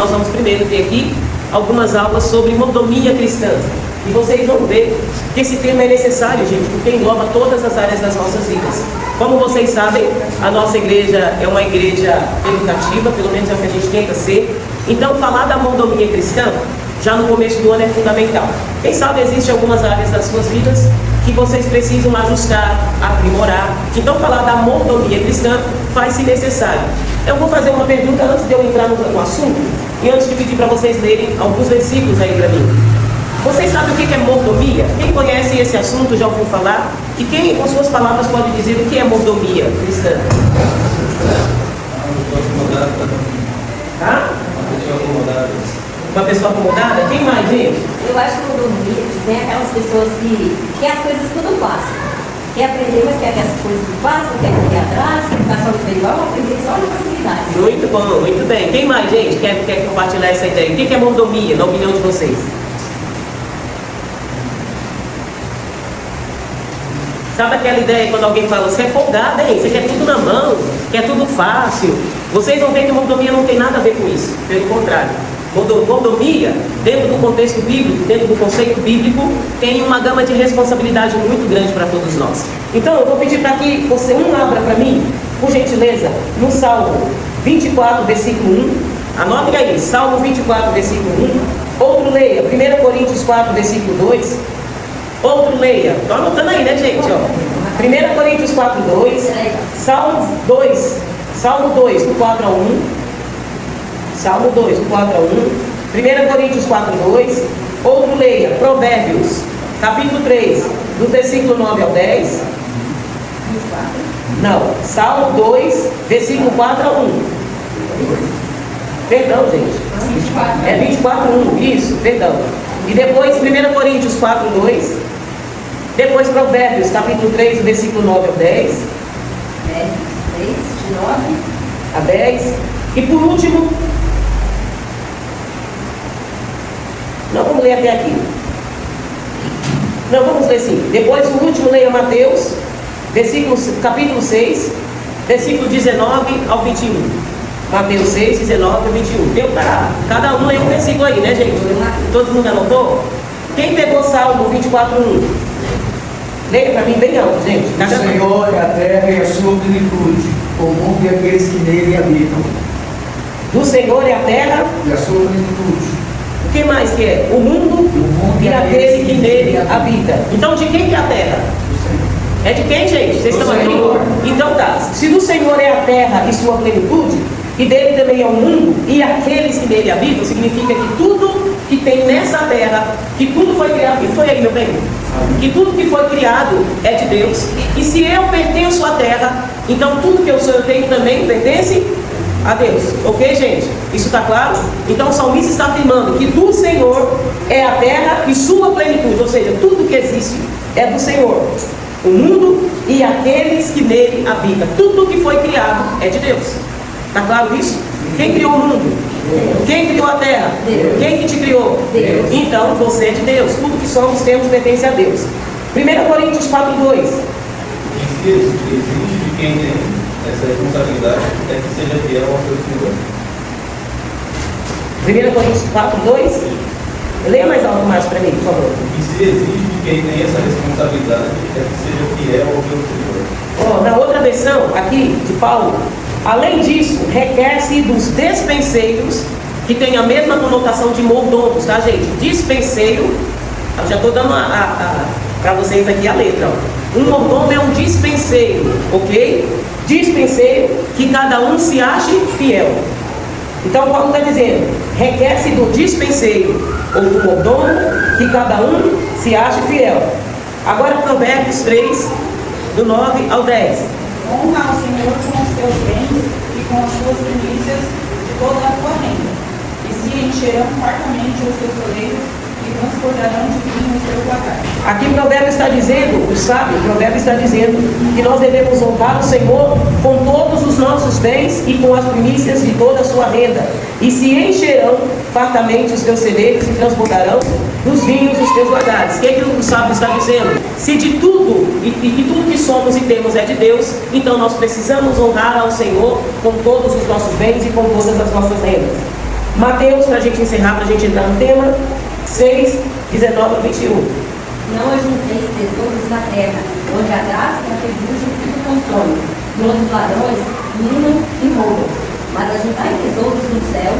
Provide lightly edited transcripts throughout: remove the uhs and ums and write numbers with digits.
Nós vamos primeiro ter aqui algumas aulas sobre mordomia cristã. E vocês vão ver que esse tema é necessário, gente, porque engloba todas as áreas das nossas vidas. Como vocês sabem, a nossa igreja é uma igreja educativa, pelo menos é o que a gente tenta ser. Então, falar da mordomia cristã, já no começo do ano, é fundamental. Quem sabe existem algumas áreas das suas vidas que vocês precisam ajustar, aprimorar. Então, falar da mordomia cristã faz-se necessário. Eu vou fazer uma pergunta antes de eu entrar no assunto e antes de pedir para vocês lerem alguns versículos aí para mim. Vocês sabem o que é mordomia? Quem conhece esse assunto já ouviu falar? E quem, com suas palavras, pode dizer o que é mordomia cristã? Tá? Uma pessoa acomodada? Quem mais, gente? Eu acho que mordomia tem aquelas pessoas que quer as coisas tudo fácil. Quer aprender, mas quer que as coisas tudo fácil, quer correr atrás, quer ficar só no igual, aprender só na facilidade. Muito bom, muito bem. Quem mais, gente, quer compartilhar essa ideia? O que é mordomia, na opinião de vocês? Sabe aquela ideia quando alguém fala, você é folgado, hein? Você quer tudo na mão, quer tudo fácil. Vocês vão ver que mordomia não tem nada a ver com isso. Pelo contrário. Mordomia, dentro do contexto bíblico, dentro do conceito bíblico, tem uma gama de responsabilidade muito grande para todos nós. Então, eu vou pedir para que você abra para mim, por gentileza, no Salmo 24, versículo 1. Anotem aí, Salmo 24, versículo 1. Outro leia, 1 Coríntios 4, versículo 2. Outro leia, estou anotando aí, né, gente? Ó. 1 Coríntios 4, 2. Salmo 2, do 4 a 1. Salmo 2, do 4 a 1. 1 Coríntios 4, 2. Outro leia, Provérbios, capítulo 3, do versículo 9 ao 10. Não, Salmo 2, versículo 4 a 1. Perdão, gente. É 24, 1, isso, perdão. E depois 1 Coríntios 4, 2. Depois Provérbios, capítulo 3, do versículo 9 ao 10. 3, de 9 a 10. E por último, não vamos ler até aqui. Não, vamos ler sim. Depois o último leia Mateus, capítulo 6, versículo 19 ao 21. Mateus 6, 19 ao 21. Deu para cada um ler um versículo aí, né, gente? Todo mundo anotou? Quem pegou Salmo 24, 1? Leia para mim bem alto, gente. O Senhor é a terra e a sua plenitude, o mundo e aqueles que nele habitam. Do Senhor é a terra e a sua plenitude. O que mais que é? O mundo e aquele que nele habita. Então, de quem que é a terra? É de quem, gente? Vocês estão aqui? Então tá. Se do Senhor é a terra e sua plenitude, e dele também é o mundo e aqueles que nele habitam, significa que tudo que tem nessa terra, que tudo foi criado, que foi aí, meu bem? Que tudo que foi criado é de Deus. E se eu pertenço à terra, então tudo que eu sou, eu tenho também pertence a Deus. Ok, gente? Isso está claro? Então o salmista está afirmando que do Senhor é a terra e sua plenitude, ou seja, tudo que existe é do Senhor. O mundo e aqueles que nele habitam. Tudo que foi criado é de Deus. Está claro isso? Quem criou o mundo? Quem criou a terra? Deus. Quem que te criou? Deus. Então você é de Deus. Tudo que somos, temos, pertence a Deus. 1 Coríntios 4, 2. Exige de quem tem essa responsabilidade é que seja fiel ao seu Senhor. 1 Coríntios 4, 2. Leia mais alto mais para mim, por favor. O que se exige de quem tem essa responsabilidade é que seja fiel ao seu Senhor. Na outra versão, aqui, de Paulo, além disso, requer-se dos despenseiros, que tem a mesma conotação de mordomos, tá, gente? Dispenseiro, eu já estou dando para vocês aqui a letra, ó. Um mordomo é um dispenseiro, ok? Dispenseiro, que cada um se ache fiel. Então, Paulo está dizendo, requer-se do dispenseiro, ou do mordomo, que cada um se ache fiel. Agora, Provérbios 3, do 9 ao 10. Honra ao Senhor com os teus bens e com as suas primícias de toda a tua renda, e se encherão fartamente os teus celeiros e transportarão de vinho os teus lagares. Aqui o Provérbios está dizendo, o sábio, o Provérbios está dizendo que nós devemos honrar o Senhor com todos os nossos bens e com as primícias de toda a sua renda, e se encherão fartamente os teus celeiros e transportarão dos vinhos os teus lagares. O que é que o sábio está dizendo? Se de tudo, e que tudo que somos e temos é de Deus, então nós precisamos honrar ao Senhor com todos os nossos bens e com todas as nossas rendas. Mateus, para a gente encerrar, para a gente entrar no tema, 6, 19 a 21. Não ajunteis tesouros na terra, onde a graça e a ferrugem tudo consome, e onde os ladrões minam e roubam. Mas ajuntai tesouros no céu,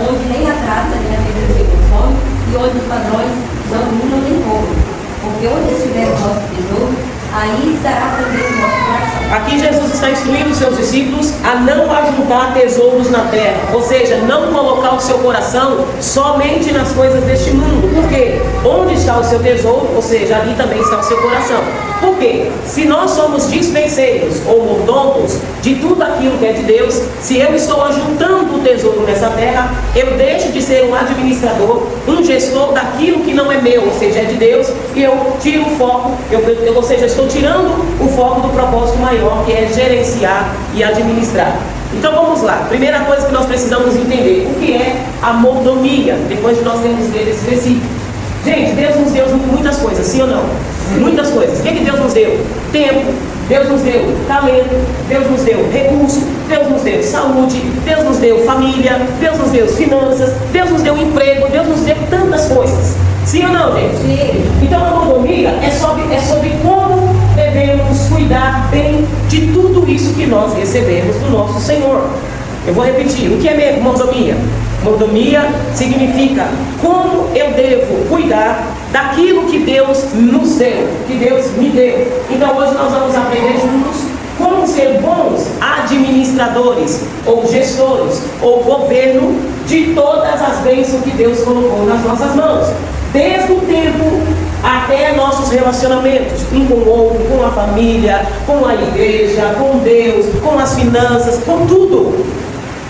onde nem a traça nem a ferrugem consome, e onde os ladrões não minam nem roubam. Porque onde estiver o vosso tesouro, aí estará também o vosso coração. Aqui Jesus está instruindo os seus discípulos a não ajuntar tesouros na terra, ou seja, não colocar o seu coração somente nas coisas deste mundo. Por quê? Onde está o seu tesouro, ou seja, ali também está o seu coração. Por quê? Se nós somos dispenseiros ou mordomos de tudo aquilo que é de Deus, se eu estou ajuntando o tesouro nessa terra, eu deixo de ser um administrador, um gestor daquilo que não é meu, ou seja, é de Deus, e eu tiro o foco, ou seja, estou tirando o foco do propósito maior, que é gerenciar e administrar. Então vamos lá, primeira coisa que nós precisamos entender, o que é a mordomia, depois de nós termos lido esse versículo. Gente, Deus nos deu muitas coisas, sim ou não? Muitas coisas. O que Deus nos deu? Tempo, Deus nos deu talento, Deus nos deu recurso, Deus nos deu saúde, Deus nos deu família, Deus nos deu finanças, Deus nos deu emprego, Deus nos deu tantas coisas. Sim ou não, gente? Sim. Então a mordomia é sobre como devemos cuidar bem de tudo isso que nós recebemos do nosso Senhor. Eu vou repetir, o que é mordomia? Mordomia significa como eu devo cuidar daquilo que Deus nos deu, que Deus me deu. Então hoje nós vamos aprender juntos como ser bons administradores, ou gestores, ou governo de todas as bênçãos que Deus colocou nas nossas mãos. Desde o tempo até nossos relacionamentos, um com o outro, com a família, com a igreja, com Deus, com as finanças, com tudo.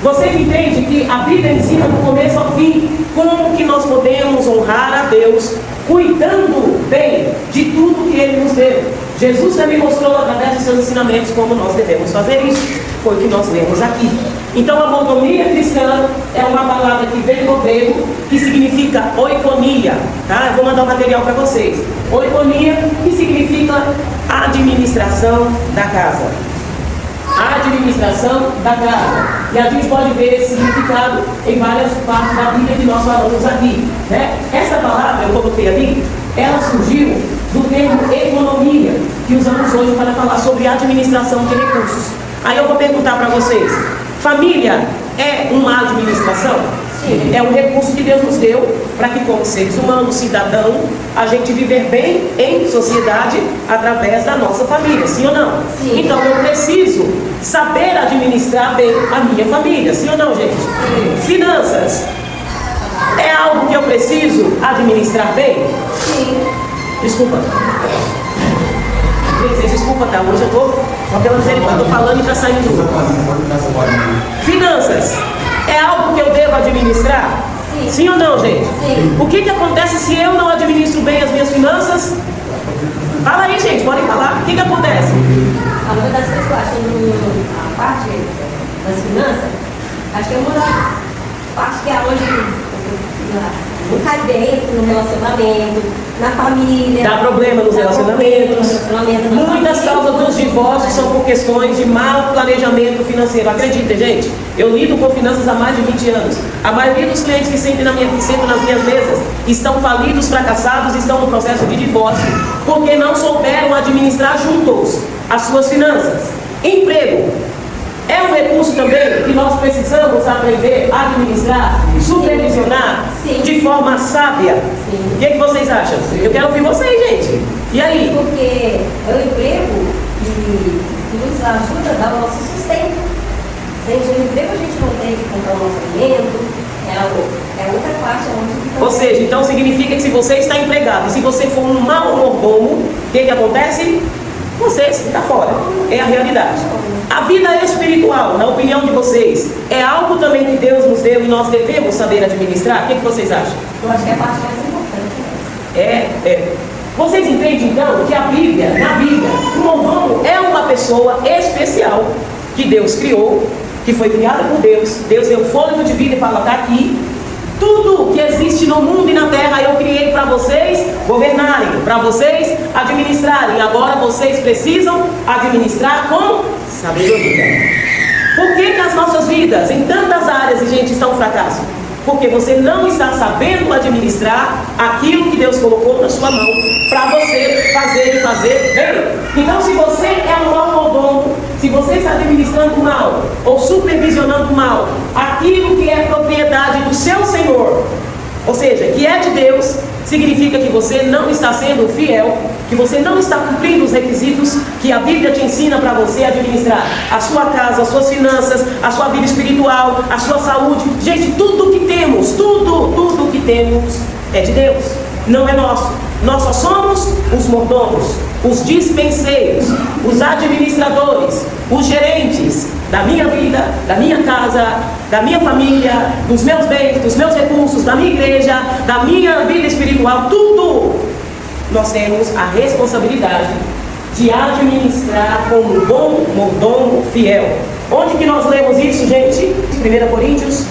Vocês entendem que a Bíblia ensina do começo ao fim como que nós podemos honrar a Deus cuidando bem de tudo que Ele nos deu. Jesus também mostrou através de seus ensinamentos como nós devemos fazer isso. Foi o que nós lemos aqui. Então a mordomia cristã é uma palavra que vem do grego, que significa oikonia. Tá? Eu vou mandar o material para vocês. Oikonia, que significa administração da casa. A administração da casa. E a gente pode ver esse significado em várias partes da Bíblia que nós falamos aqui, né? Essa palavra, eu coloquei ali, ela surgiu do termo economia, que usamos hoje para falar sobre administração de recursos. Aí eu vou perguntar para vocês, família é uma administração? Sim. É um recurso que Deus nos deu para que, como seres humanos, cidadãos, a gente viver bem em sociedade através da nossa família, sim ou não? Sim. Então eu preciso saber administrar bem a minha família, sim ou não, gente? Sim. Finanças é algo que eu preciso administrar bem? Sim. Desculpa. Desculpa, tá? Hoje eu estou só pela misericórdia, estou falando e está saindo. Finanças é algo que eu devo administrar? Sim. Sim ou não, gente? Sim. O que acontece se eu não administro bem as minhas finanças? Fala aí, gente, podem falar. O que acontece? Uma das coisas que eu acho a parte das finanças, acho que é uma das partes que é onde não cai bem no relacionamento, na família. Dá problema nos relacionamentos. Muitas causas dos divórcios são por questões de mau planejamento financeiro. Acreditem, gente, eu lido com finanças há mais de 20 anos. A maioria dos clientes que sentam nas minhas mesas estão falidos, fracassados, estão no processo de divórcio, porque não souberam administrar juntos as suas finanças. Emprego é um recurso também que nós precisamos aprender a administrar, supervisionar. Sim. De forma sábia. Sim. O que vocês acham? Eu quero ouvir vocês, gente. E aí? Porque é o emprego que nos ajuda a dar o nosso sustento. Sem o emprego a gente não tem que comprar o nosso alimento. É outra parte onde... Ou seja, então significa que se você está empregado e se você for um mau mordomo, o que acontece? Você está fora. É a realidade. A vida espiritual, na opinião de vocês, é algo também que Deus nos deu e nós devemos saber administrar? O que vocês acham? Eu acho que é a parte mais importante. Vocês entendem então que na Bíblia, o mordomo é uma pessoa especial que Deus criou, que foi criada por Deus. Deus deu fôlego de vida e fala, está aqui. Tudo que existe no mundo e na terra eu criei para vocês governarem, para vocês administrarem. Agora vocês precisam administrar com sabedoria. Por que as nossas vidas, em tantas áreas, gente, estão um fracasso? Porque você não está sabendo administrar aquilo que Deus colocou na sua mão para você fazer bem. Então, se você é um mau mordomo, se você está administrando mal ou supervisionando mal aquilo que é propriedade do seu Senhor, ou seja, que é de Deus, significa que você não está sendo fiel, que você não está cumprindo os requisitos que a Bíblia te ensina para você administrar a sua casa, as suas finanças, a sua vida espiritual, a sua saúde. Gente, tudo que temos, tudo que temos é de Deus, não é nosso. Nós só somos os mordomos, os dispenseiros, os administradores, os gerentes da minha vida, da minha casa, da minha família, dos meus bens, dos meus recursos, da minha igreja, da minha vida espiritual, tudo. Nós temos a responsabilidade de administrar como um bom mordomo fiel. Onde que nós lemos isso, gente? 1 Coríntios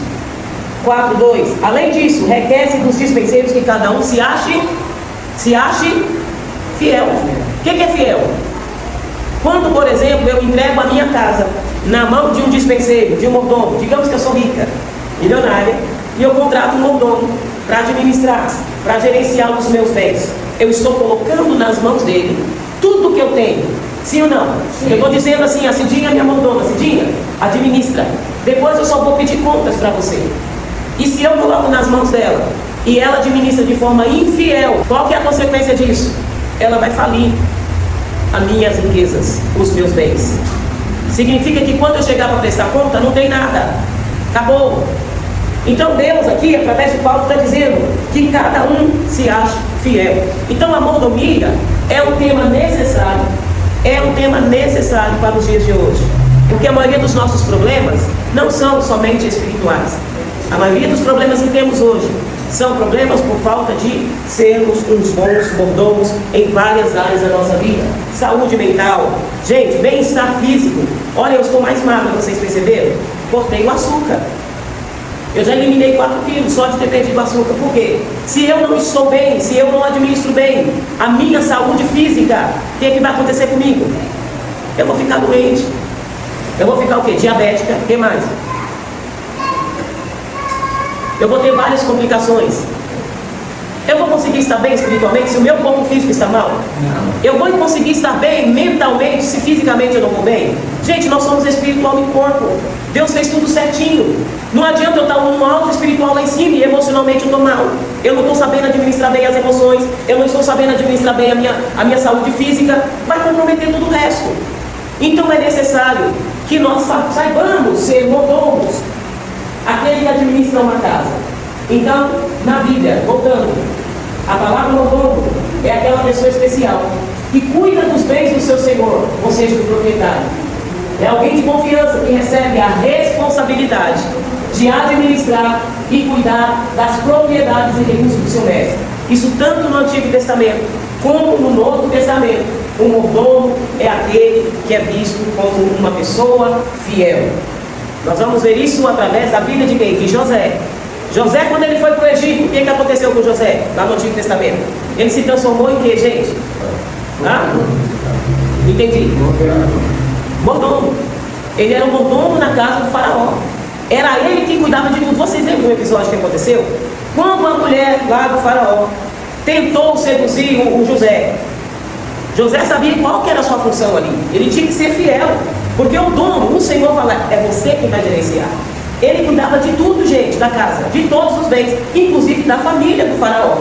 4:2. Além disso, requer-se dos dispenseiros que cada um se ache fiel. O que é fiel? Quando, por exemplo, eu entrego a minha casa na mão de um dispenseiro, de um mordomo, digamos que eu sou rica, milionária, e eu contrato um mordomo para administrar, para gerenciar os meus bens. Eu estou colocando nas mãos dele tudo que eu tenho. Sim ou não? Sim. Eu estou dizendo assim, a Cidinha é minha mordoma, Cidinha, administra. Depois eu só vou pedir contas para você. E se eu coloco nas mãos dela e ela administra de forma infiel, qual que é a consequência disso? Ela vai falir as minhas riquezas, os meus bens. Significa que quando eu chegar para prestar conta, não tem nada. Acabou. Então Deus aqui, através de Paulo, está dizendo que cada um se acha fiel. Então a mordomia é um tema necessário. É um tema necessário para os dias de hoje. Porque a maioria dos nossos problemas não são somente espirituais. A maioria dos problemas que temos hoje são problemas por falta de sermos uns bons mordomos em várias áreas da nossa vida. Saúde mental, gente, bem-estar físico. Olha, eu estou mais magra, vocês perceberam? Cortei o açúcar. Eu já eliminei 4 quilos só de ter perdido o açúcar. Por quê? Se eu não estou bem, se eu não administro bem a minha saúde física, o que vai acontecer comigo? Eu vou ficar doente. Eu vou ficar o quê? Diabética. O que mais? Eu vou ter várias complicações. Eu vou conseguir estar bem espiritualmente se o meu corpo físico está mal? Não. Eu vou conseguir estar bem mentalmente se fisicamente eu não vou bem? Gente, nós somos espiritual e corpo. Deus fez tudo certinho. Não adianta eu estar no alto espiritual lá em cima e emocionalmente eu estou mal. Eu não estou sabendo administrar bem as emoções. Eu não estou sabendo administrar bem a minha saúde física. Vai comprometer todo o resto. Então é necessário que nós saibamos ser mordomos. Aquele que administra uma casa. Então, na Bíblia, voltando, a palavra mordomo é aquela pessoa especial que cuida dos bens do seu Senhor, ou seja, do proprietário. É alguém de confiança que recebe a responsabilidade de administrar e cuidar das propriedades e recursos do seu mestre. Isso tanto no Antigo Testamento como no Novo Testamento. O mordomo é aquele que é visto como uma pessoa fiel. Nós vamos ver isso através da vida de quem? De José. José, quando ele foi para o Egito, o que aconteceu com José? Lá no Antigo Testamento. Ele se transformou em quê, gente? Entendi. Mordomo. Ele era um mordomo na casa do faraó. Era ele que cuidava de tudo. Vocês lembram do episódio que aconteceu? Quando a mulher lá do faraó tentou seduzir o José, José sabia qual que era a sua função ali. Ele tinha que ser fiel. Porque o dono, o Senhor fala, é você que vai gerenciar. Ele cuidava de tudo, gente, da casa, de todos os bens, inclusive da família do faraó.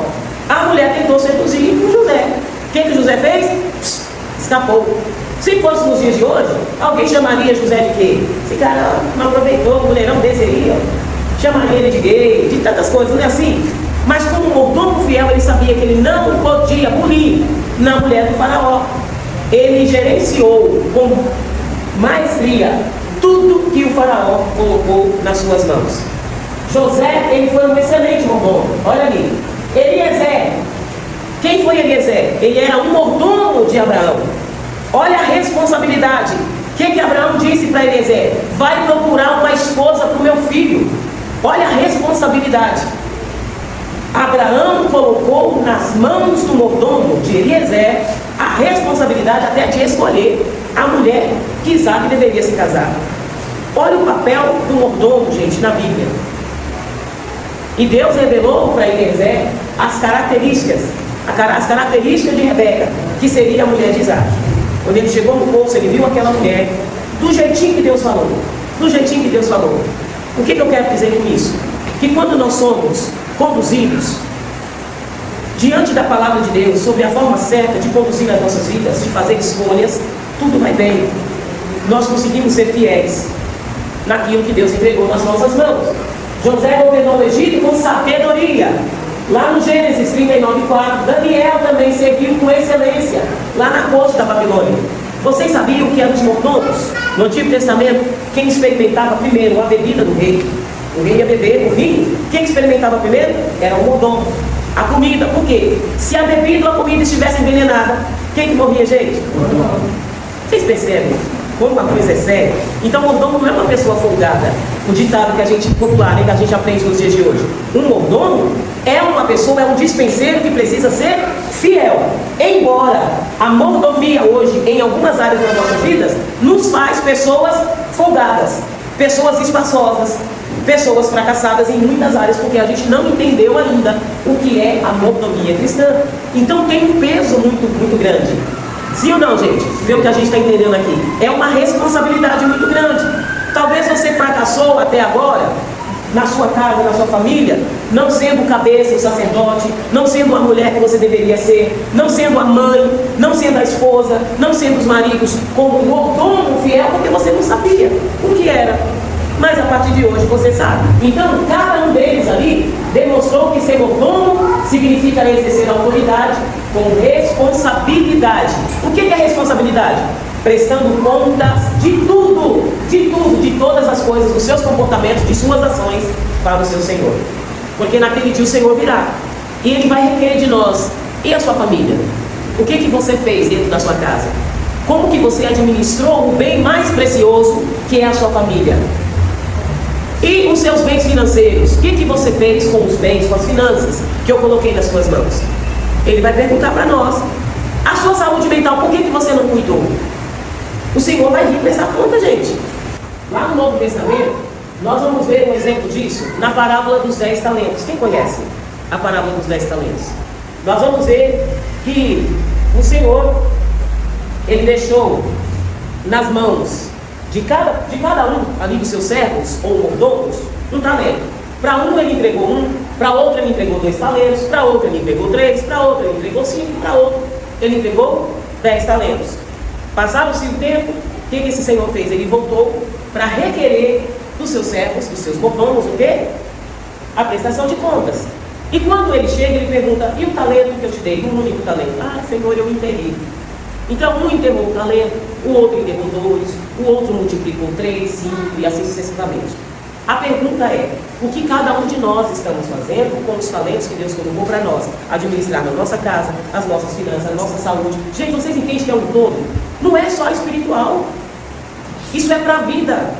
A mulher tentou seduzir o José. O que José fez? Escapou. Se fosse nos dias de hoje, alguém chamaria José de quê? Esse cara não aproveitou, o mulherão desse aí, ó. Chamaria ele de gay, de tantas coisas, não é assim? Mas como mordomo fiel, ele sabia que ele não podia bulir na mulher do faraó. Ele gerenciou com maestria tudo que o faraó colocou nas suas mãos. José, ele foi um excelente mordomo. Olha ali. Eliezer. Quem foi Eliezer? Ele era um mordomo de Abraão. Olha a responsabilidade. O que Abraão disse para Eliezer? Vai procurar uma esposa para o meu filho. Olha a responsabilidade. Abraão colocou nas mãos do mordomo de Eliezer a responsabilidade até de escolher a mulher que Isaac deveria se casar. Olha o papel do mordomo, gente, na Bíblia. E Deus revelou para Eliezer as características de Rebeca, que seria a mulher de Isaac. Quando ele chegou no poço, ele viu aquela mulher, do jeitinho que Deus falou. Do jeitinho que Deus falou. O que eu quero dizer com isso? Que quando nós somos conduzidos diante da palavra de Deus, sobre a forma certa de conduzir as nossas vidas, de fazer escolhas, tudo vai bem. Nós conseguimos ser fiéis naquilo que Deus entregou nas nossas mãos. José governou o Egito com sabedoria. Lá no Gênesis 39:4, Daniel também serviu com excelência lá na corte da Babilônia. Vocês sabiam que eram os mordomos? No Antigo Testamento, quem experimentava primeiro a bebida do rei? O rei ia beber o vinho. Quem experimentava primeiro? Era o mordomo. A comida, por quê? Se a bebida ou a comida estivesse envenenada, quem que morria, gente? Vocês percebem como uma coisa é séria? Então, o mordomo não é uma pessoa folgada. O ditado que a gente popular, que a gente aprende nos dias de hoje. Um mordomo é uma pessoa, é um dispenseiro que precisa ser fiel. Embora a mordomia hoje, em algumas áreas das nossas vidas, nos faz pessoas folgadas, pessoas espaçosas, pessoas fracassadas em muitas áreas, porque a gente não entendeu ainda o que é a mordomia cristã. Então tem um peso muito grande. Sim ou não, gente? Pelo que a gente está entendendo aqui, é uma responsabilidade muito grande. Talvez você fracassou até agora na sua casa, na sua família, não sendo o cabeça, o sacerdote, não sendo a mulher que você deveria ser, não sendo a mãe, não sendo a esposa, não sendo os maridos, como um mordomo fiel, porque você não sabia o que era. Mas a partir de hoje você sabe. Então, cada um deles ali demonstrou que ser mordomo significa exercer autoridade com responsabilidade. O que é responsabilidade? Prestando contas de tudo, de todas as coisas, dos seus comportamentos, de suas ações para o seu Senhor. Porque naquele dia o Senhor virá e Ele vai requerer de nós. E a sua família? O que você fez dentro da sua casa? Como que você administrou o bem mais precioso, que é a sua família? E os seus bens financeiros? O que você fez com os bens, com as finanças que eu coloquei nas suas mãos? Ele vai perguntar para nós. A sua saúde mental, por que você não cuidou? O Senhor vai vir prestar conta, gente. Lá no Novo Testamento, nós vamos ver um exemplo disso na parábola dos 10 talentos. Quem conhece a parábola dos 10 talentos? Nós vamos ver que o Senhor, Ele deixou nas mãos de cada um ali dos seus servos ou mordomos um talento. Para um ele entregou 1, para outro ele entregou 2 talentos, para outro ele entregou 3, para outro ele entregou 5, para outro ele entregou 10 talentos. Passado-se o tempo, o que esse Senhor fez? Ele voltou para requerer dos seus servos, dos seus mordomos, o quê? A prestação de contas. E quando ele chega, ele pergunta: e o talento que eu te dei? Um único talento. Ah, Senhor, eu enterrei. Então, um enterrou o talento, o outro enterrou 2, o outro multiplicou 3, 5 e assim sucessivamente. A pergunta é: o que cada um de nós estamos fazendo com os talentos que Deus colocou para nós? Administrar na nossa casa, as nossas finanças, a nossa saúde. Gente, vocês entendem que é um todo? Não é só espiritual. Isso é para a vida.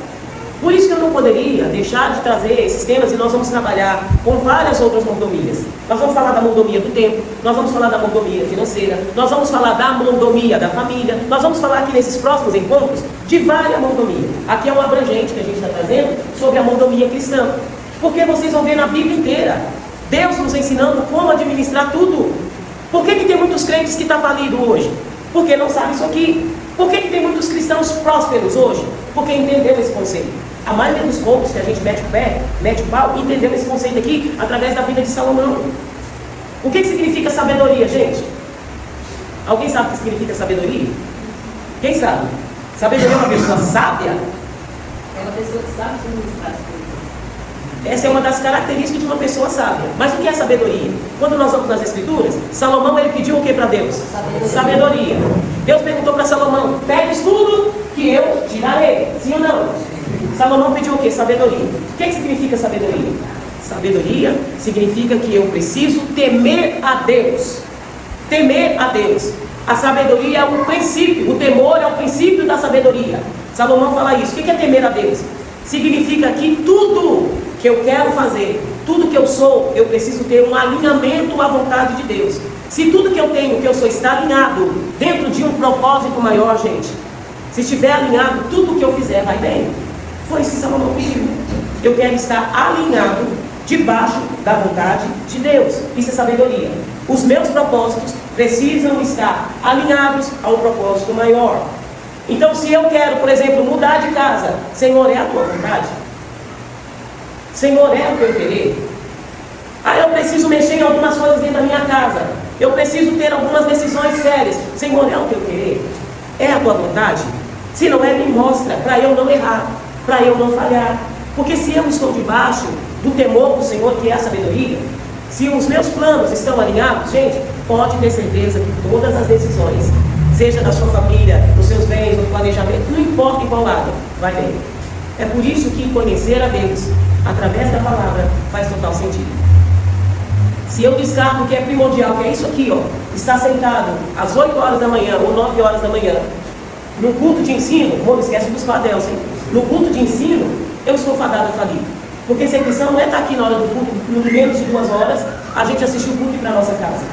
Por isso que eu não poderia deixar de trazer esses temas, e nós vamos trabalhar com várias outras mordomias. Nós vamos falar da mordomia do tempo, nós vamos falar da mordomia financeira, nós vamos falar da mordomia da família, nós vamos falar aqui nesses próximos encontros de várias mordomias. Aqui é um abrangente que a gente está trazendo sobre a mordomia cristã. Porque vocês vão ver na Bíblia inteira Deus nos ensinando como administrar tudo. Por que tem muitos crentes que estão falidos hoje? Porque não sabem isso aqui. Por que tem muitos cristãos prósperos hoje? Porque entenderam esse conceito. A maioria dos poucos que a gente mete o pé, mete o pau, entendeu esse conceito aqui através da vida de Salomão. O que significa sabedoria, gente? Alguém sabe o que significa sabedoria? Quem sabe? Sabedoria é uma pessoa sábia? É uma pessoa que sabe administrar as coisas. Essa é uma das características de uma pessoa sábia. Mas o que é sabedoria? Quando nós vamos nas Escrituras, Salomão ele pediu o que para Deus? Sabedoria. Deus perguntou para Salomão: pedes tudo que eu te darei. Sim ou não? Salomão pediu o que? Sabedoria. O que significa sabedoria? Sabedoria significa que eu preciso temer a Deus. Temer a Deus. A sabedoria é um princípio. O temor é o princípio da sabedoria. Salomão fala isso. O que é temer a Deus? Significa que tudo que eu quero fazer, tudo que eu sou, eu preciso ter um alinhamento à vontade de Deus. Se tudo que eu tenho, que eu sou, está alinhado dentro de um propósito maior, gente, se estiver alinhado, tudo que eu fizer vai bem. Foi isso que Salomão pediu. Eu quero estar alinhado debaixo da vontade de Deus. Isso é sabedoria. Os meus propósitos precisam estar alinhados a um propósito maior. Então, se eu quero, por exemplo, mudar de casa, Senhor, é a tua vontade? Senhor, é o teu querer? Eu preciso mexer em algumas coisas dentro da minha casa. Eu preciso ter algumas decisões sérias. Senhor, é o teu querer? É a tua vontade? Se não é, me mostra, para eu não errar, para eu não falhar. Porque se eu estou debaixo do temor do Senhor, que é a sabedoria, se os meus planos estão alinhados, gente, pode ter certeza que todas as decisões, seja da sua família, dos seus bens, do planejamento, não importa em qual lado, vai bem. É por isso que conhecer a Deus, através da palavra, faz total sentido. Se eu descarto o que é primordial, que é isso aqui, estar sentado às 8 horas da manhã ou 9 horas da manhã, no culto de ensino, não esquece dos padrões, hein? No culto de ensino, eu estou fadado a falir. Porque essa intenção não é estar aqui na hora do culto, no menos de 2 horas, a gente assistir o culto e ir para a nossa casa.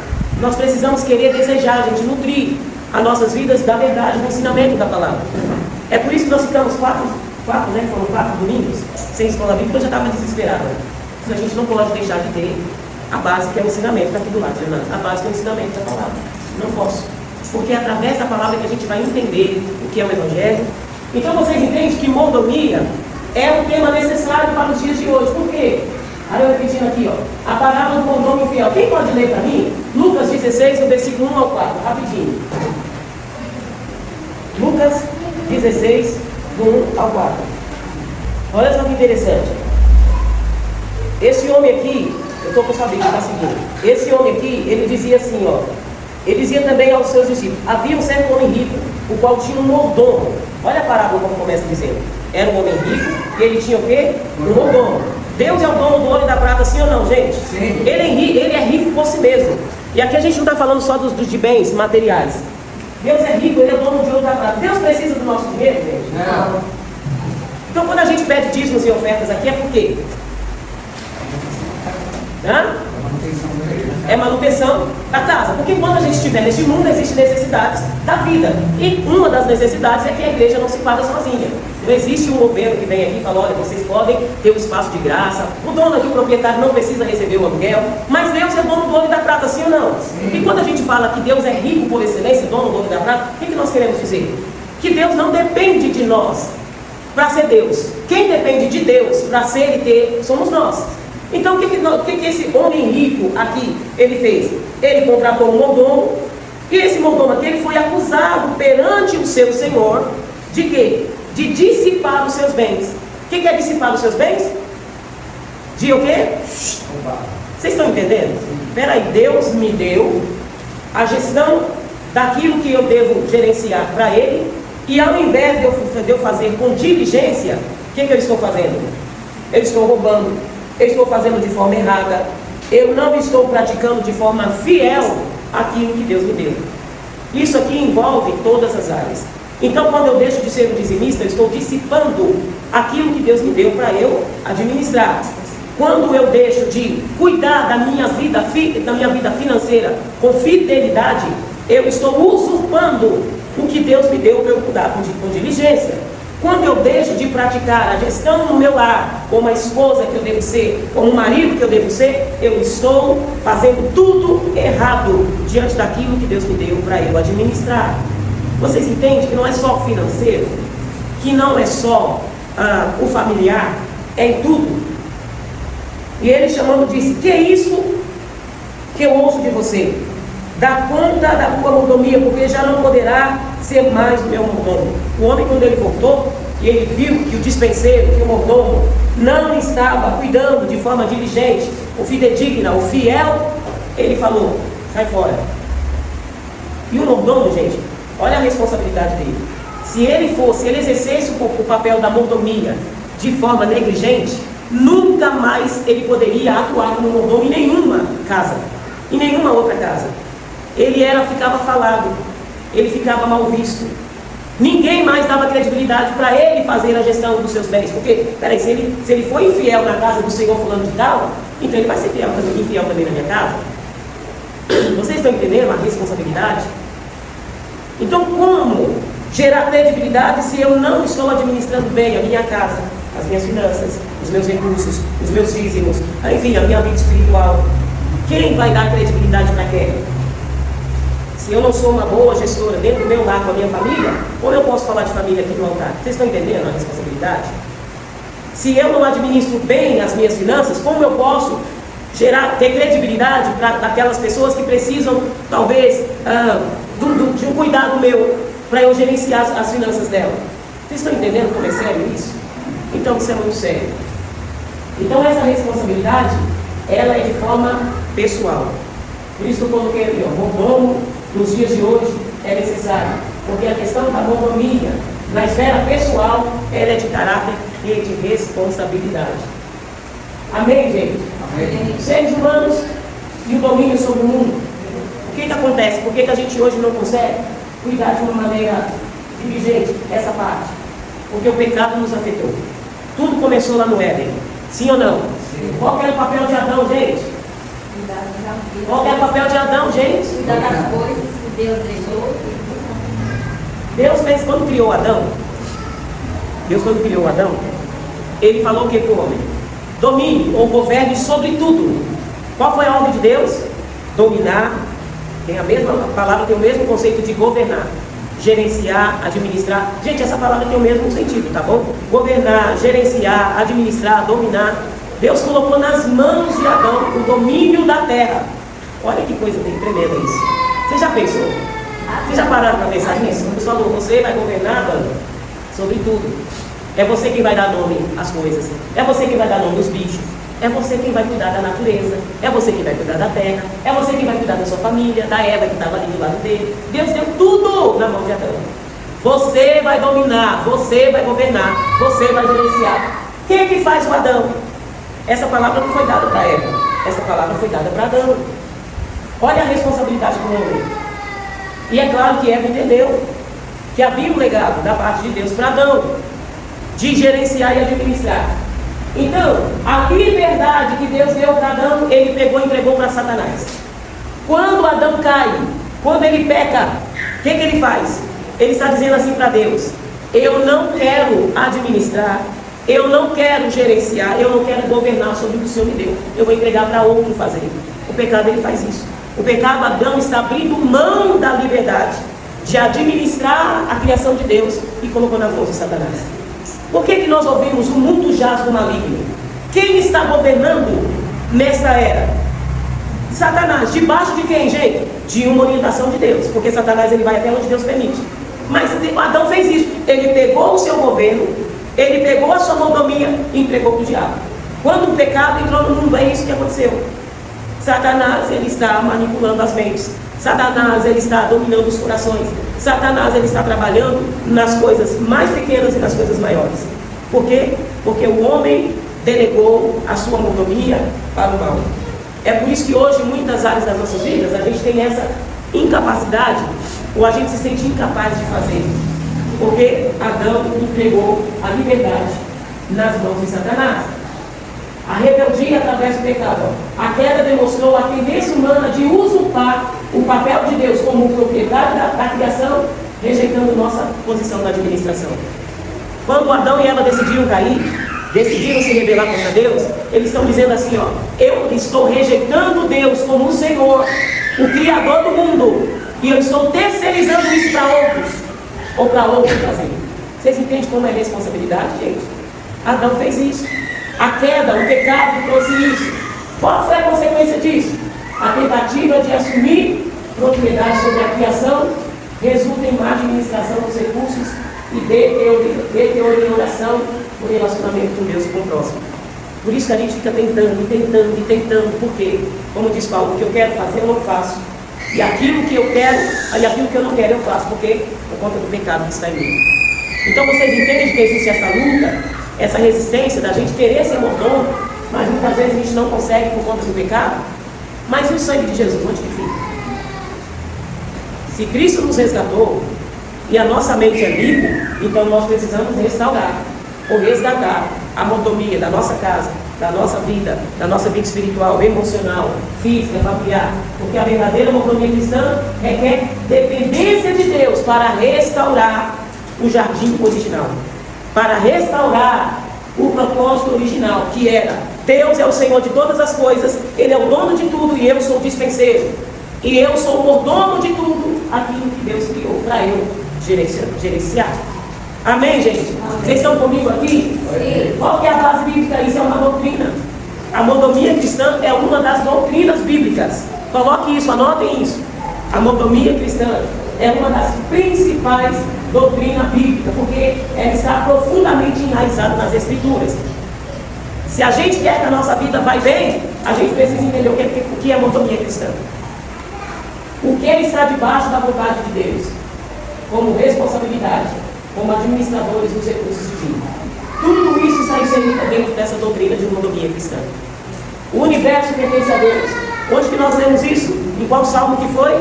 Nós precisamos querer, desejar, a gente nutrir as nossas vidas da verdade, do ensinamento da palavra. É por isso que nós ficamos 4 domingos sem escola bíblica, eu já estava desesperada. A gente não pode deixar de ter a base que é o ensinamento, está aqui do lado, Fernando. A base que é o ensinamento da palavra. Não posso. Porque é através da palavra que a gente vai entender o que é o Evangelho. Então vocês entendem que mordomia é um tema necessário para os dias de hoje. Por quê? Aí eu repetindo aqui, a parábola do mordomo infiel. Quem pode ler para mim? Lucas 16, do versículo 1 ao 4, rapidinho. Lucas 16, do 1 ao 4. Olha só que interessante. Esse homem aqui, eu estou com sua Bíblia, está seguindo. Esse homem aqui, ele dizia assim, ele dizia também aos seus discípulos: havia um certo homem rico, o qual tinha um mordomo. Olha a parábola como começa dizendo. Era um homem rico e ele tinha o quê? Um mordomo. Deus é o dono do ouro e da prata, sim ou não, gente? Sim. Ele é rico por si mesmo. E aqui a gente não está falando só de bens materiais. Deus é rico, ele é dono de ouro e da prata. Deus precisa do nosso dinheiro, gente? Não. Então quando a gente pede dízimos e ofertas aqui, é por quê? É manutenção da casa. Porque quando a gente estiver neste mundo, existem necessidades da vida. E uma das necessidades é que a igreja não se paga sozinha. Não existe um governo que vem aqui e fala: olha, vocês podem ter um espaço de graça. O dono aqui, o proprietário, não precisa receber o aluguel. Mas Deus é dono do ouro e da prata, sim ou não? Sim. E quando a gente fala que Deus é rico por excelência, dono do ouro e da prata, o que nós queremos dizer? Que Deus não depende de nós para ser Deus. Quem depende de Deus para ser e ter somos nós. Então o que esse homem rico aqui ele fez? Ele contratou um mordomo, e esse mordomo aqui ele foi acusado perante o seu senhor de quê? De dissipar os seus bens. O que é dissipar os seus bens? De o quê? Vocês estão entendendo? Espera aí, Deus me deu a gestão daquilo que eu devo gerenciar para Ele, e ao invés de eu fazer com diligência, o que eu estou fazendo? Eu estou roubando, eu estou fazendo de forma errada, eu não estou praticando de forma fiel aquilo que Deus me deu. Isso aqui envolve todas as áreas. Então, quando eu deixo de ser um dizimista, eu estou dissipando aquilo que Deus me deu para eu administrar. Quando eu deixo de cuidar da minha vida financeira com fidelidade, eu estou usurpando o que Deus me deu para eu cuidar com diligência. Quando eu deixo de praticar a gestão no meu lar, como a esposa que eu devo ser, como o marido que eu devo ser, eu estou fazendo tudo errado diante daquilo que Deus me deu para eu administrar. Vocês entendem que não é só o financeiro, que não é só o familiar, é em tudo. E ele chamando disse: que é isso que eu ouço de você? Dá conta da tua mordomia, porque já não poderá ser mais o meu mordomo. O homem, quando ele voltou, e ele viu que o dispenseiro, que o mordomo, não estava cuidando de forma diligente, o fidedigna, o fiel, ele falou: sai fora. E o mordomo, gente, olha a responsabilidade dele. Se ele exercesse o papel da mordomia de forma negligente, nunca mais ele poderia atuar como mordomo em nenhuma casa, em nenhuma outra casa. Ele ficava falado, ele ficava mal visto. Ninguém mais dava credibilidade para ele fazer a gestão dos seus bens. Porque, peraí, se ele foi infiel na casa do Senhor fulano de tal, então ele vai ser infiel também na minha casa. Vocês estão entendendo a responsabilidade? Então, como gerar credibilidade se eu não estou administrando bem a minha casa, as minhas finanças, os meus recursos, os meus dízimos, enfim, a minha vida espiritual. Quem vai dar credibilidade para quem? Se eu não sou uma boa gestora dentro do meu lar com a minha família, como eu posso falar de família aqui no altar? Vocês estão entendendo a responsabilidade? Se eu não administro bem as minhas finanças, como eu posso ter credibilidade para aquelas pessoas que precisam, talvez, de um cuidado meu para eu gerenciar as finanças dela? Vocês estão entendendo como é sério isso? Então isso é muito sério. Então essa responsabilidade, ela é de forma pessoal. Por isso eu coloquei aqui, mordomo nos dias de hoje é necessário, porque a questão da mordomia na esfera pessoal, ela é de caráter e de responsabilidade. Amém, gente? Amém. Seres humanos e o domínio sobre o mundo. O que acontece? Por que a gente hoje não consegue cuidar de uma maneira diligente essa parte? Porque o pecado nos afetou. Tudo começou lá no Éden. Sim ou não? Sim. Qual era o papel de Adão, gente? Qual era o papel de Adão, gente? Cuidar das coisas que Deus deixou. Deus fez quando criou Adão. Deus quando criou Adão, ele falou o que para o homem? Domine ou governe sobre tudo. Qual foi a ordem de Deus? Dominar. Tem a mesma palavra, tem o mesmo conceito de governar. Gerenciar, administrar. Gente, essa palavra tem o mesmo sentido, tá bom? Governar, gerenciar, administrar, dominar. Deus colocou nas mãos de Adão o domínio da terra. Olha que coisa tremenda isso. Você já pensou? Vocês já pararam para pensar nisso? Deus falou, você vai governar, Adão, sobre tudo. É você quem vai dar nome às coisas. É você quem vai dar nome aos bichos. É você quem vai cuidar da natureza. É você quem vai cuidar da terra. É você quem vai cuidar da sua família, da Eva que estava ali do lado dele. Deus deu tudo na mão de Adão. Você vai dominar, você vai governar, você vai gerenciar. Quem que faz o Adão? Essa palavra não foi dada para Eva. Essa palavra foi dada para Adão. Olha a responsabilidade do homem. E é claro que Eva entendeu que havia um legado da parte de Deus para Adão, de gerenciar e administrar. Então, a liberdade que Deus deu para Adão, ele pegou e entregou para Satanás. Quando Adão cai, quando ele peca, o que ele faz? Ele está dizendo assim para Deus: eu não quero administrar, eu não quero gerenciar, eu não quero governar sobre o que o Senhor me deu. Eu vou entregar para outro fazer. O pecado, ele faz isso. O pecado, Adão está abrindo mão da liberdade de administrar a criação de Deus e colocou nas mãos de Satanás. Por que nós ouvimos o mundo jaz do maligno? Quem está governando nesta era? Satanás. Debaixo de quem, gente? De uma orientação de Deus. Porque Satanás, ele vai até onde Deus permite. Mas Adão fez isso. Ele pegou o seu governo, ele pegou a sua mordomia e entregou para o diabo. Quando o pecado entrou no mundo, é isso que aconteceu. Satanás, ele está manipulando as mentes. Satanás, ele está dominando os corações. Satanás, ele está trabalhando nas coisas mais pequenas e nas coisas maiores. Por quê? Porque o homem delegou a sua mordomia para o mal. É por isso que hoje, em muitas áreas das nossas vidas, a gente tem essa incapacidade, ou a gente se sente incapaz de fazer. Porque Adão entregou a liberdade nas mãos de Satanás. A rebeldia através do pecado. A queda demonstrou a tendência humana de usurpar o papel de Deus como proprietário da criação, rejeitando nossa posição na administração. Quando Adão e Eva decidiram cair, decidiram se rebelar contra Deus, eles estão dizendo assim, eu estou rejeitando Deus como o Senhor, o Criador do mundo, e eu estou terceirizando isso para outros, ou para outros fazer. Vocês entendem como é responsabilidade, gente? Adão fez isso. A queda, o pecado trouxe isso. Qual foi a consequência disso? A tentativa de assumir propriedade sobre a criação resulta em má administração dos recursos e deterioração do relacionamento com Deus e com o próximo. Por isso que a gente fica tentando. Por quê? Como diz Paulo, o que eu quero fazer eu não faço. E aquilo que eu quero, e aquilo que eu não quero eu faço. Por quê? Por conta do pecado que está em mim. Então vocês entendem que existe essa luta, essa resistência da gente querer ser mordomo, mas muitas vezes a gente não consegue por conta do pecado. Mas e o sangue de Jesus, onde que fica? Se Cristo nos resgatou e a nossa mente é livre, então nós precisamos restaurar ou resgatar a mordomia da nossa casa, da nossa vida espiritual, emocional, física, familiar. Porque a verdadeira mordomia cristã requer dependência de Deus para restaurar o jardim original, para restaurar o propósito original, que era: Deus é o Senhor de todas as coisas, Ele é o dono de tudo e eu sou o dispenseiro. E eu sou o mordomo de tudo aquilo que Deus criou para eu gerenciar. Amém, gente? Vocês estão comigo aqui? Sim. Qual que é a base bíblica? Isso é uma doutrina. A mordomia cristã é uma das doutrinas bíblicas. Coloque isso, anotem isso. A mordomia cristã é uma das principais doutrinas bíblicas, porque ela está profundamente enraizada nas Escrituras. Se a gente quer que a nossa vida vá bem, a gente precisa entender o que é mordomia cristã. O que está debaixo da vontade de Deus, como responsabilidade, como administradores dos recursos divinos. Tudo isso está inserido dentro dessa doutrina de mordomia cristã. O universo pertence a Deus. Onde que nós lemos isso? Em qual salmo que foi?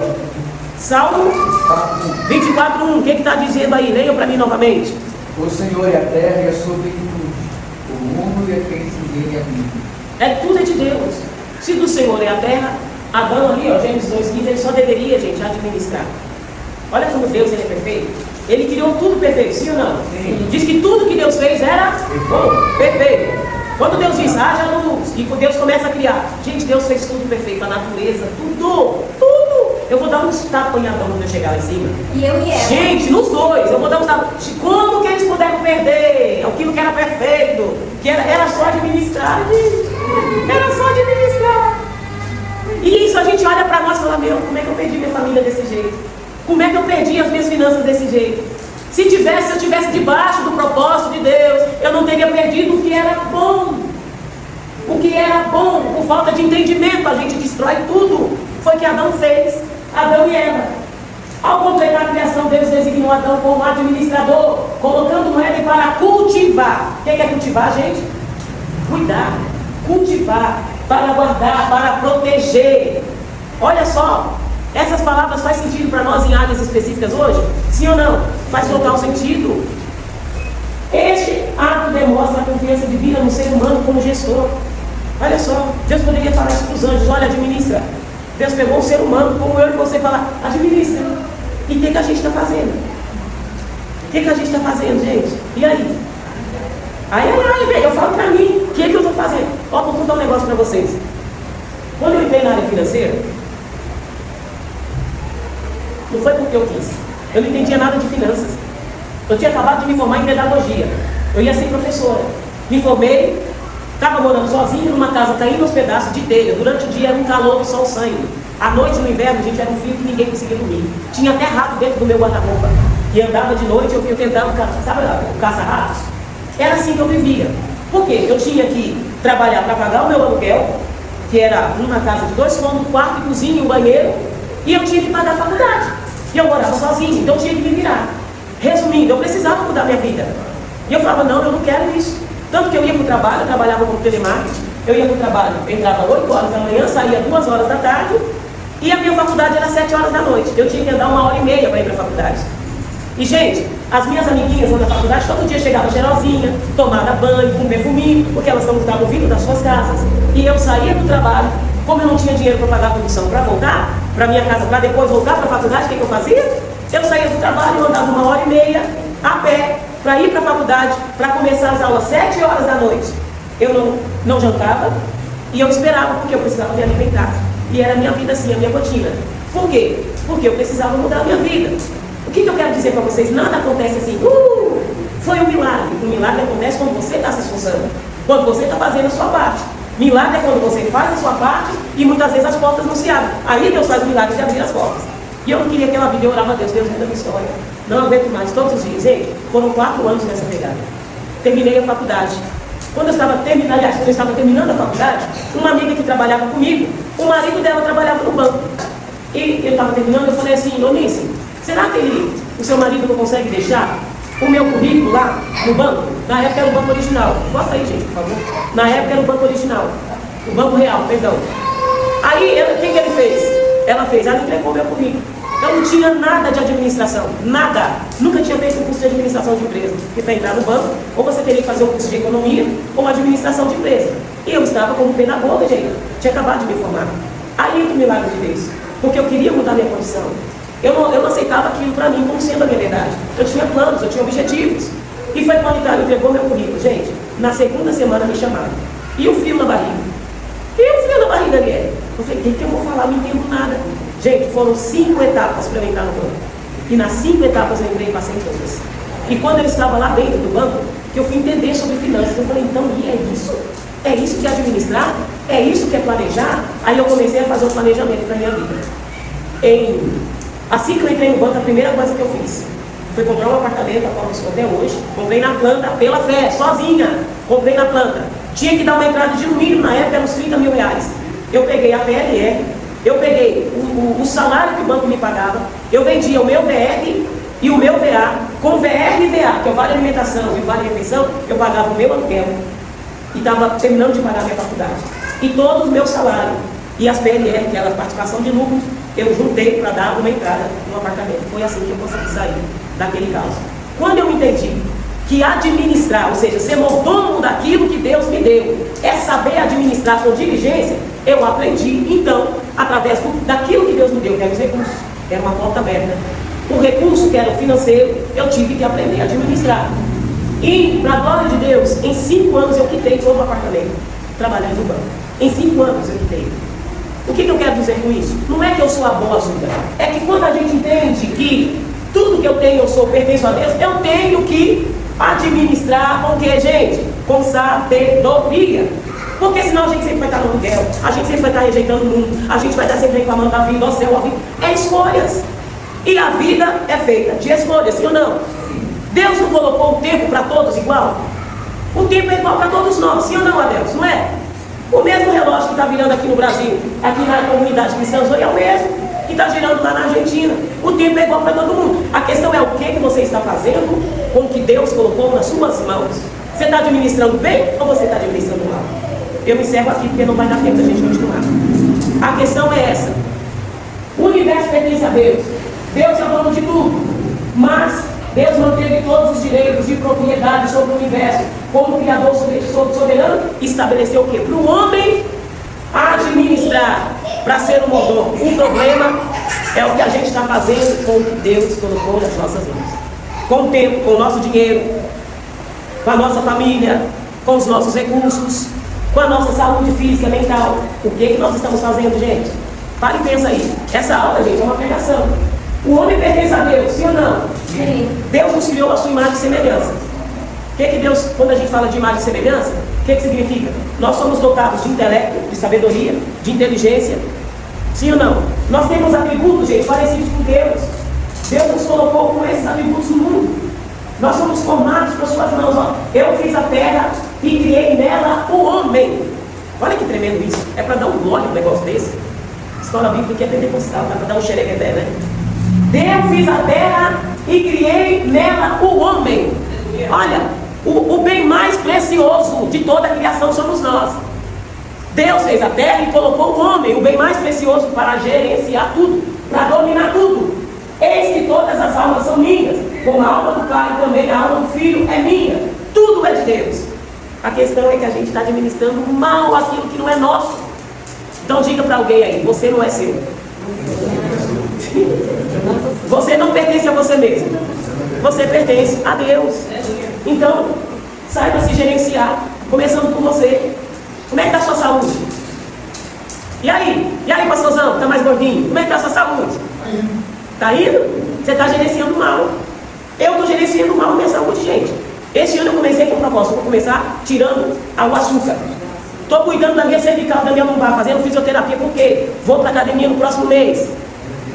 Salmo 24:1. O que está dizendo aí? Leiam para mim novamente. O Senhor é a terra e a sua plenitude, o mundo e a quem se nele habita. É tudo é de Deus. Se do Senhor é a terra, Adão ali, ó, Gênesis 2:15, ele só deveria, gente, administrar. Olha como Deus ele é perfeito. Ele criou tudo perfeito, sim ou não? Sim. Diz que tudo que Deus fez era bom, perfeito. Quando Deus diz, haja luz, e Deus começa a criar. Gente, Deus fez tudo perfeito, a natureza, tudo. Eu vou dar uns tapas em Adão quando eu chegar lá em cima. E eu e ela. Gente, nos dois, eu vou dar uns tapas. Como que eles puderam perder aquilo que era perfeito? Que era só administrar, gente. Era só administrar. E isso a gente olha para nós e fala: meu, como é que eu perdi minha família desse jeito? Como é que eu perdi as minhas finanças desse jeito? Se eu estivesse debaixo do propósito de Deus, eu não teria perdido o que era bom. O que era bom, por falta de entendimento, a gente destrói tudo. Foi o que Adão fez, Adão e Eva. Ao completar a criação, Deus designou Adão como administrador, colocando ele para cultivar. O que é cultivar, gente? Cuidar, cultivar, para guardar, para proteger. Olha só, essas palavras fazem sentido para nós em áreas específicas hoje? Sim ou não? Faz total sentido. Este ato demonstra a confiança divina no ser humano como gestor. Olha só, Deus poderia falar isso para os anjos: olha, administra. Deus pegou um ser humano como eu e você e falar: administra. E o que a gente está fazendo? O que a gente está fazendo, gente? E aí? Aí, eu falo para mim, o que eu estou fazendo? Ó, vou contar um negócio para vocês. Quando eu entrei na área financeira, não foi porque eu quis. Eu não entendia nada de finanças. Eu tinha acabado de me formar em pedagogia. Eu ia ser professora. Me formei, estava morando sozinho numa casa caindo aos pedaços de telha. Durante o dia era um calor que só o sangue. À noite, no inverno, gente, era um frio que ninguém conseguia dormir. Tinha até rato dentro do meu guarda-roupa. E andava de noite, eu tentava, sabe o caça-ratos? Era assim que eu vivia. Por quê? Eu tinha que trabalhar para pagar o meu aluguel, que era numa casa de 2 cômodos, quarto e cozinha e um banheiro. E eu tinha que pagar a faculdade. E eu morava sozinho, então eu tinha que me virar. Resumindo, eu precisava mudar minha vida. E eu falava: não, eu não quero isso. Tanto que eu ia para o trabalho, eu trabalhava como telemarketing. Eu ia para o trabalho, eu entrava 8 horas da manhã, saía 2 horas da tarde. E a minha faculdade era 7 horas da noite. Eu tinha que andar 1h30 para ir para a faculdade. E, gente, as minhas amiguinhas lá na faculdade, todo dia chegavam cheirosinha, tomava banho, com perfuminho, porque elas não estavam vindo das suas casas. E eu saía do trabalho, como eu não tinha dinheiro para pagar a condução para voltar para minha casa, para depois voltar para a faculdade, o que eu fazia? Eu saía do trabalho, eu andava 1h30 a pé para ir para a faculdade, para começar as aulas 7 horas da noite. Eu não jantava e eu esperava, porque eu precisava me alimentar. E era a minha vida assim, a minha rotina. Por quê? Porque eu precisava mudar a minha vida. O que eu quero dizer para vocês? Nada acontece assim, foi um milagre. O milagre acontece quando você está se esforçando, quando você está fazendo a sua parte. Milagre é quando você faz a sua parte e muitas vezes as portas não se abrem. Aí Deus faz o milagre de abrir as portas. E eu não queria aquela vida, eu orava a Deus: Deus, muda a minha história. Não aguento mais, todos os dias. Gente, foram 4 anos nessa pegada. Terminei a faculdade. Quando eu estava terminando a faculdade, uma amiga que trabalhava comigo, o marido dela trabalhava no banco. E ele estava terminando, eu falei assim: Eunice, será que o seu marido não consegue deixar o meu currículo lá no banco? Na época era o banco original. Posta aí, gente, por favor. Na época era o banco original. O banco real, perdão. Aí, o que ele fez? Ela entregou o meu currículo. Eu não tinha nada de administração, nada. Nunca tinha feito um curso de administração de empresa. Porque para entrar no banco, ou você teria que fazer um curso de economia, ou administração de empresa. E eu estava como pedagoga, gente. Tinha acabado de me formar. Aí entra o milagre de Deus. Porque eu queria mudar minha condição. Eu não aceitava aquilo para mim como sendo a minha verdade. Eu tinha planos, eu tinha objetivos. E foi quando ele entregou meu currículo, gente. Na segunda semana me chamaram. E o frio na barriga? Daniel? Eu falei, o que eu vou falar? Eu não entendo nada. Gente, foram 5 etapas para eu entrar no banco. E nas 5 etapas eu entrei e passei todas. E quando eu estava lá dentro do banco, que eu fui entender sobre finanças, eu falei, então, e é isso? É isso que é administrar? É isso que é planejar? Aí eu comecei a fazer um planejamento para a minha vida. Assim que eu entrei no banco, a primeira coisa que eu fiz foi comprar um apartamento, a qual eu estou até hoje. Comprei na planta, pela fé, sozinha. Comprei na planta. Tinha que dar uma entrada de no mínimo, na época, uns 30 mil reais. Eu peguei a PLR, eu peguei o salário que o banco me pagava, eu vendia o meu VR e o meu VA. Com VR e VA, que é o Vale Alimentação e o Vale Refeição, eu pagava o meu aluguel. E estava terminando de pagar a minha faculdade. E todo o meu salário e as PLR, que era a participação de lucros, eu juntei para dar uma entrada no apartamento. Foi assim que eu consegui sair daquele caos. Quando eu entendi que administrar, ou seja, ser mordomo daquilo que Deus me deu, é saber administrar com diligência, eu aprendi, então, através daquilo que Deus me deu, que eram os recursos, era uma porta aberta. O recurso que era o financeiro, eu tive que aprender a administrar. E, para a glória de Deus, em 5 anos eu quitei todo o apartamento, trabalhando no banco. Em 5 anos eu quitei. O que eu quero dizer com isso? Não é que eu sou a boa ajuda, é que quando a gente entende que tudo que eu tenho eu sou pertenço a Deus, eu tenho que administrar com o que, gente? Com sabedoria. Porque senão a gente sempre vai estar no aluguel, a gente sempre vai estar rejeitando o mundo, a gente vai estar sempre reclamando da vida, do céu, a vida. É escolhas. E a vida é feita de escolhas, sim ou não? Deus não colocou o tempo para todos igual? O tempo é igual para todos nós, sim ou não, Adeus? Não é? O mesmo relógio que está virando aqui no Brasil, aqui na comunidade cristã, é o mesmo que está girando lá na Argentina. O tempo é igual para todo mundo. A questão é o que você está fazendo com o que Deus colocou nas suas mãos. Você está administrando bem ou você está administrando mal? Eu encerro aqui porque não vai dar tempo da gente continuar. A questão é essa. O universo pertence a Deus. Deus é o dono de tudo. Mas Deus manteve todos os direitos de propriedade sobre o universo. Como Criador soberano, estabeleceu o quê? Para o homem administrar, para ser um mordomo. O problema é o que a gente está fazendo com o que Deus colocou nas nossas mãos. Com o tempo, com o nosso dinheiro, com a nossa família, com os nossos recursos, com a nossa saúde física, mental. O que nós estamos fazendo, gente? Para e pensa aí. Essa aula, gente, é uma pregação. O homem pertence a Deus, sim ou não? Sim. Deus nos criou a sua imagem e semelhança. O que Deus, quando a gente fala de imagem e semelhança, o que significa? Nós somos dotados de intelecto, de sabedoria, de inteligência. Sim ou não? Nós temos atributos, gente, parecidos com Deus. Deus nos colocou com esses atributos no mundo. Nós somos formados por suas mãos. Ó. Eu fiz a terra e criei nela o homem. Olha que tremendo isso. É para dar um glória um negócio desse. Escola bíblica é pentecostal, dá para dar um xereguedé, né? Eu fiz a terra e criei nela o homem. Olha, o bem mais precioso de toda a criação somos nós. Deus fez a terra e colocou o homem, o bem mais precioso para gerenciar tudo, para dominar tudo. Eis que todas as almas são minhas, como a alma do Pai também, a alma do Filho é minha. Tudo é de Deus. A questão é que a gente está administrando mal aquilo que não é nosso. Então diga para alguém aí, você não é seu. Você não pertence a você mesmo. Você pertence a Deus. Então, saiba se gerenciar, começando por você. Como é que está a sua saúde? E aí, pastorzão, está mais gordinho? Como é que está a sua saúde? Está indo? Você está gerenciando mal. Eu estou gerenciando mal a minha saúde, gente. Esse ano eu comecei com um propósito. Vou começar tirando o açúcar. Estou cuidando da minha cervical, da minha lombar, fazendo fisioterapia, porque vou para a academia no próximo mês.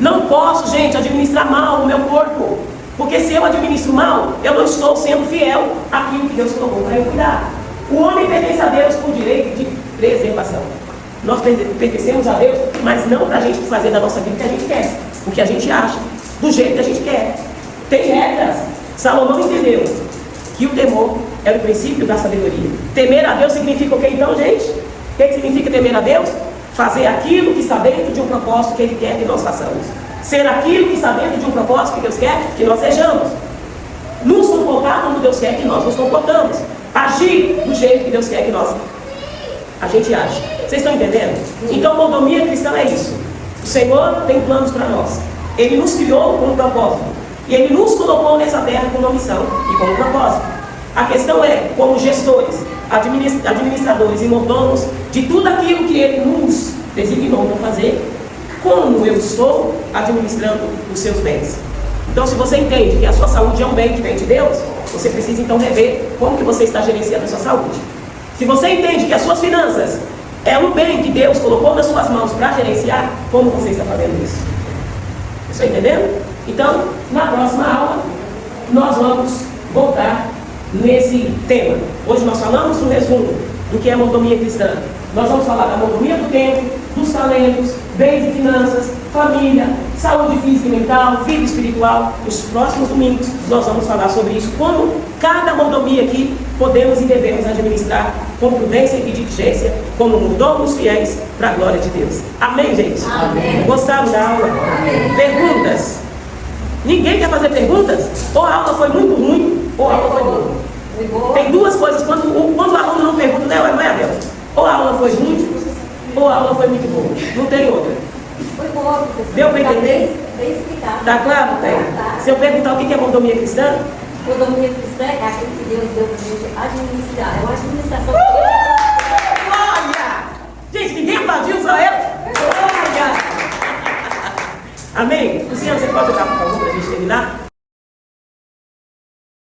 Não posso, gente, administrar mal o meu corpo. Porque se eu administro mal, eu não estou sendo fiel àquilo que Deus colocou para eu cuidar. O homem pertence a Deus por direito de preservação. Nós pertencemos a Deus, mas não para a gente fazer da nossa vida o que a gente quer, o que a gente acha, do jeito que a gente quer. Tem regras. Salomão entendeu que o temor era o princípio da sabedoria. Temer a Deus significa o que então, gente? O que significa temer a Deus? Fazer aquilo que está dentro de um propósito que Ele quer que nós façamos. Ser aquilo que está dentro de um propósito que Deus quer que nós sejamos. Nos comportar como Deus quer que nós nos comportamos. Agir do jeito que Deus quer que a gente age. Vocês estão entendendo? Então, mordomia cristã é isso. O Senhor tem planos para nós. Ele nos criou com um propósito. E Ele nos colocou nessa terra com uma missão e com um propósito. A questão é, como gestores, administradores e mordomos de tudo aquilo que Ele nos designou para fazer, como eu estou administrando os seus bens. Então, se você entende que a sua saúde é um bem que vem de Deus, você precisa então rever como que você está gerenciando a sua saúde. Se você entende que as suas finanças é um bem que Deus colocou nas suas mãos para gerenciar, como você está fazendo isso? Está entendendo? Então, na próxima aula, nós vamos voltar nesse tema. Hoje nós falamos no resumo do que é mordomia cristã. Nós vamos falar da mordomia do tempo, dos talentos, bens e finanças, família, saúde física e mental, vida espiritual. Nos próximos domingos nós vamos falar sobre isso, como cada mordomia aqui podemos e devemos administrar com prudência e diligência, como mordomos fiéis para a glória de Deus. Amém, gente? Amém. Gostaram da aula? Amém. Perguntas? Ninguém quer fazer perguntas? Ou a aula foi muito ruim, ou a aula foi boa. Foi boa. Tem duas coisas, quando o aluno não pergunta, não é Abel? Ou a aula foi ruim, ou a aula foi muito boa. Não tem outra. Foi boa, professor. Deu para Tá entender? bem explicado. Tá claro? Tem. Tá. Se eu perguntar o que é mordomia cristã, Mordomia cristã é aquilo que Deus deu para a gente administrar. É uma administração. glória! Gente, ninguém aplaudiu, só eu. Glória! Amém? Luciano, você pode tocar, por favor, para a gente terminar?